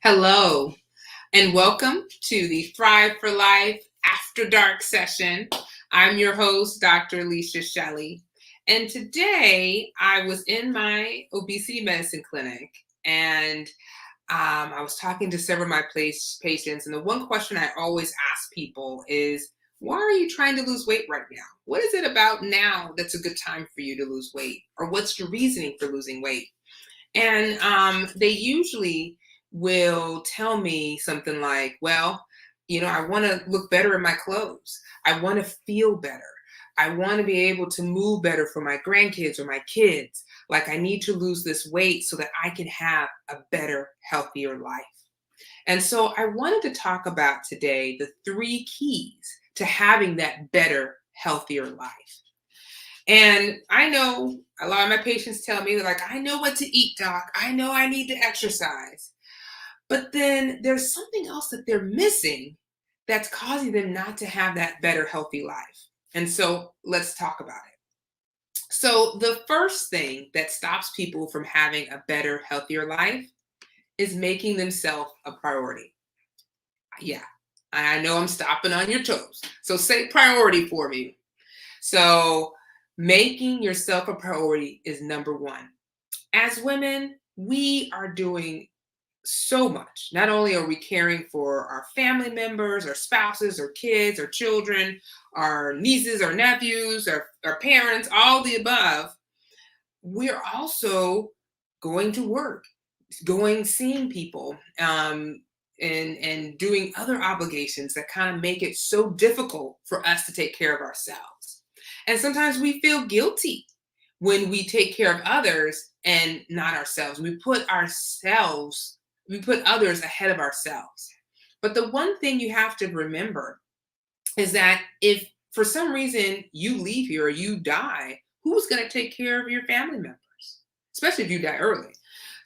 Hello, and welcome to the Thrive for Life After Dark session. I'm your host, Dr. Alicia Shelley. And today I was in my obesity medicine clinic and I was talking to several of my patients. And the one question I always ask people is, why are you trying to lose weight right now? What is it about now that's a good time for you to lose weight? Or what's your reasoning for losing weight? And they usually will tell me something like, well, I want to look better in my clothes. I want to feel better. I want to be able to move better for my grandkids or my kids. Like I need to lose this weight so that I can have a better, healthier life. And so I wanted to talk about today the three keys to having that better, healthier life. And I know a lot of my patients tell me, they're like, I know what to eat, doc. I know I need to exercise. But then there's something else that they're missing that's causing them not to have that better, healthy life. And so let's talk about it. So the first thing that stops people from having a better, healthier life is making themselves a priority. Yeah, I know I'm stopping on your toes. So say priority for me. So making yourself a priority is number one. As women, we are doing so much. Not only are we caring for our family members, our spouses, our kids, our children, our nieces, our nephews, our parents, all the above, we're also going to work, seeing people, and doing other obligations that kind of make it so difficult for us to take care of ourselves. And sometimes we feel guilty when we take care of others and not ourselves. We put others ahead of ourselves. But the one thing you have to remember is that if for some reason you leave here or you die, who's going to take care of your family members? Especially if you die early.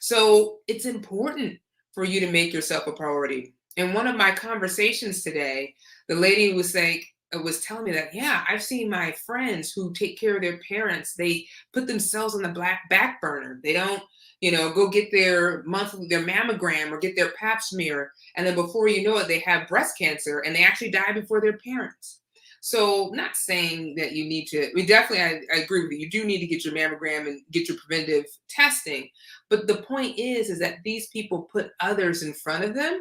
So it's important for you to make yourself a priority. In one of my conversations today, the lady was telling me that, yeah, I've seen my friends who take care of their parents. They put themselves on the back burner. They don't, go get their mammogram or get their pap smear. And then before you know it, they have breast cancer and they actually die before their parents. So not saying that you need to, I agree with you. You do need to get your mammogram and get your preventive testing. But the point is that these people put others in front of them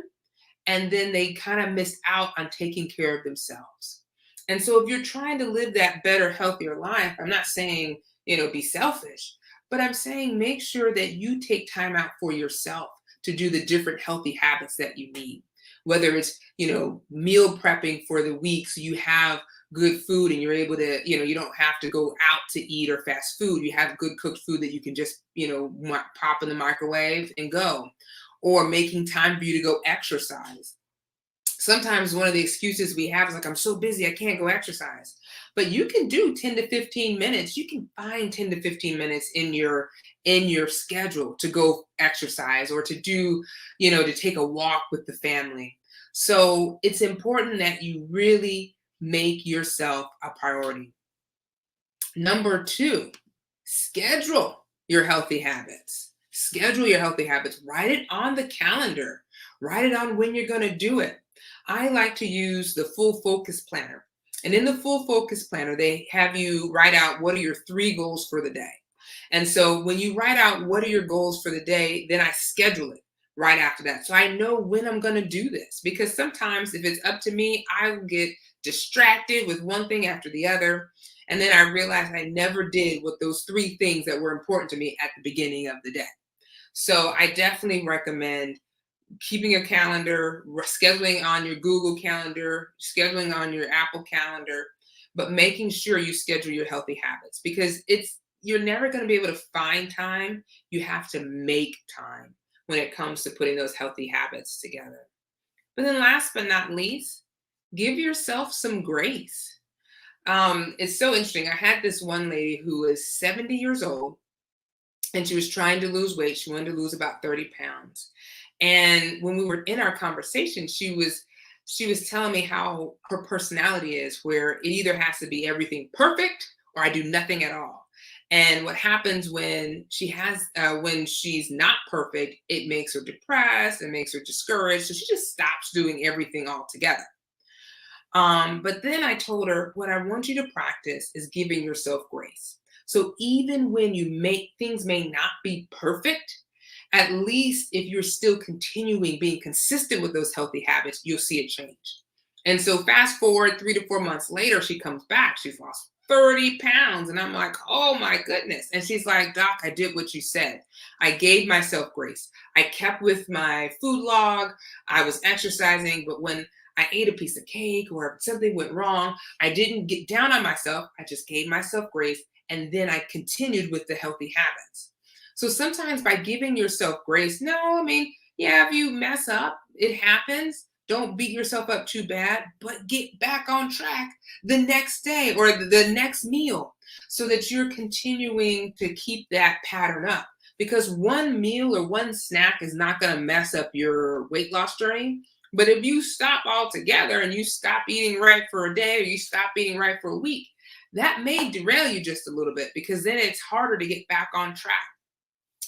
and then they kind of miss out on taking care of themselves. And so if you're trying to live that better, healthier life, I'm not saying, be selfish, but I'm saying make sure that you take time out for yourself to do the different healthy habits that you need. Whether it's, meal prepping for the week so you have good food and you're able to, you don't have to go out to eat or fast food. You have good cooked food that you can just, pop in the microwave and go. Or making time for you to go exercise. Sometimes one of the excuses we have is like, I'm so busy, I can't go exercise. But you can do 10 to 15 minutes. You can find 10 to 15 minutes in your schedule to go exercise or to do, to take a walk with the family. So it's important that you really make yourself a priority. Number two, schedule your healthy habits. Schedule your healthy habits. Write it on the calendar. Write it on when you're going to do it. I like to use the full focus planner. And in the full focus planner, they have you write out what are your 3 goals for the day. And so when you write out what are your goals for the day, then I schedule it right after that. So I know when I'm going to do this, because sometimes if it's up to me, I will get distracted with one thing after the other. And then I realized I never did what those 3 things that were important to me at the beginning of the day. So I definitely recommend keeping a calendar, scheduling on your Google Calendar, scheduling on your Apple Calendar, but making sure you schedule your healthy habits, because you're never going to be able to find time. You have to make time when it comes to putting those healthy habits together. But then last but not least, give yourself some grace. It's so interesting. I had this one lady who was 70 years old and she was trying to lose weight. She wanted to lose about 30 pounds. And when we were in our conversation, she was telling me how her personality is, where it either has to be everything perfect or I do nothing at all. And what happens when she's not perfect, it makes her depressed, it makes her discouraged. So she just stops doing everything altogether. But then I told her, what I want you to practice is giving yourself grace. So even when you make things may not be perfect, at least if you're still continuing being consistent with those healthy habits, you'll see a change. And so fast forward 3 to 4 months later, she comes back. She's lost 30 pounds. And I'm like, oh my goodness. And she's like, Doc, I did what you said. I gave myself grace. I kept with my food log. I was exercising. But when I ate a piece of cake or something went wrong, I didn't get down on myself. I just gave myself grace. And then I continued with the healthy habits. So sometimes by giving yourself grace, no, I mean, yeah, if you mess up, it happens. Don't beat yourself up too bad, but get back on track the next day or the next meal so that you're continuing to keep that pattern up. Because one meal or one snack is not going to mess up your weight loss journey. But if you stop altogether and you stop eating right for a day or you stop eating right for a week, that may derail you just a little bit because then it's harder to get back on track.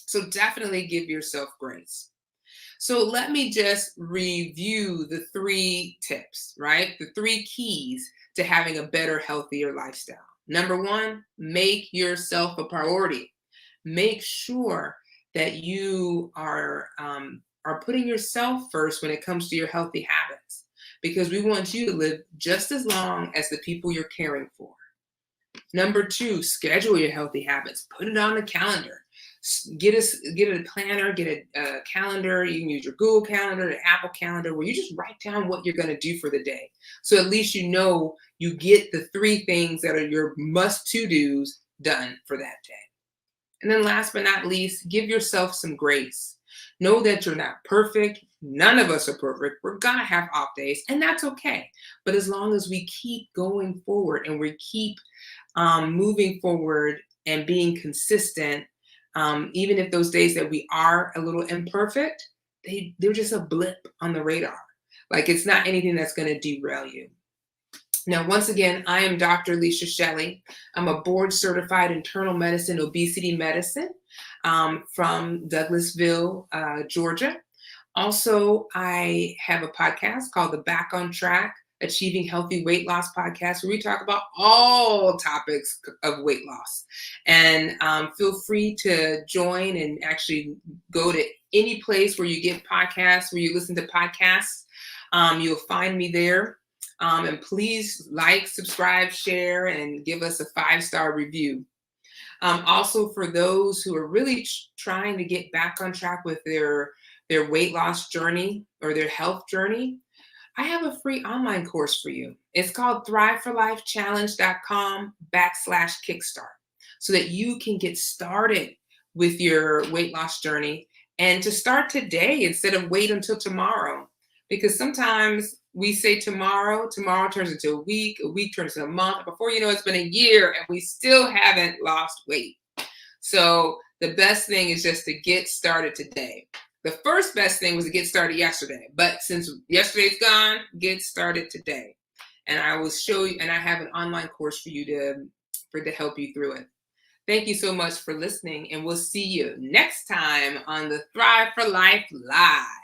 So definitely give yourself grace. So let me just review the 3 tips, right? The 3 keys to having a better, healthier lifestyle. Number 1, make yourself a priority. Make sure that you are putting yourself first when it comes to your healthy habits, because we want you to live just as long as the people you're caring for. Number 2, schedule your healthy habits. Put it on the calendar. Get a planner, get a calendar. You can use your Google Calendar, the Apple Calendar, where you just write down what you're going to do for the day. So at least you know you get the 3 things that are your must-to-dos done for that day. And then last but not least, give yourself some grace. Know that you're not perfect. None of us are perfect. We're going to have off days, and that's okay. But as long as we keep going forward and we keep moving forward and being consistent, even if those days that we are a little imperfect, they're just a blip on the radar. Like it's not anything that's going to derail you. Now, once again, I am Dr. Alicia Shelley. I'm a board certified internal medicine, obesity medicine from Douglasville, Georgia. Also, I have a podcast called the Back on Track Achieving Healthy Weight Loss podcast, where we talk about all topics of weight loss. And feel free to join and actually go to any place where you get podcasts, where you listen to podcasts. You'll find me there. And please like, subscribe, share, and give us a 5-star review. Also, for those who are really trying to get back on track with their weight loss journey or their health journey, I have a free online course for you. It's called thriveforlifechallenge.com/kickstart, so that you can get started with your weight loss journey and to start today instead of wait until tomorrow. Because sometimes we say tomorrow turns into a week turns into a month. Before you know, it's been a year and we still haven't lost weight. So the best thing is just to get started today. The first best thing was to get started yesterday. But since yesterday's gone, get started today. And I will show you, and I have an online course for you to help you through it. Thank you so much for listening, and we'll see you next time on the Thrive for Life Live.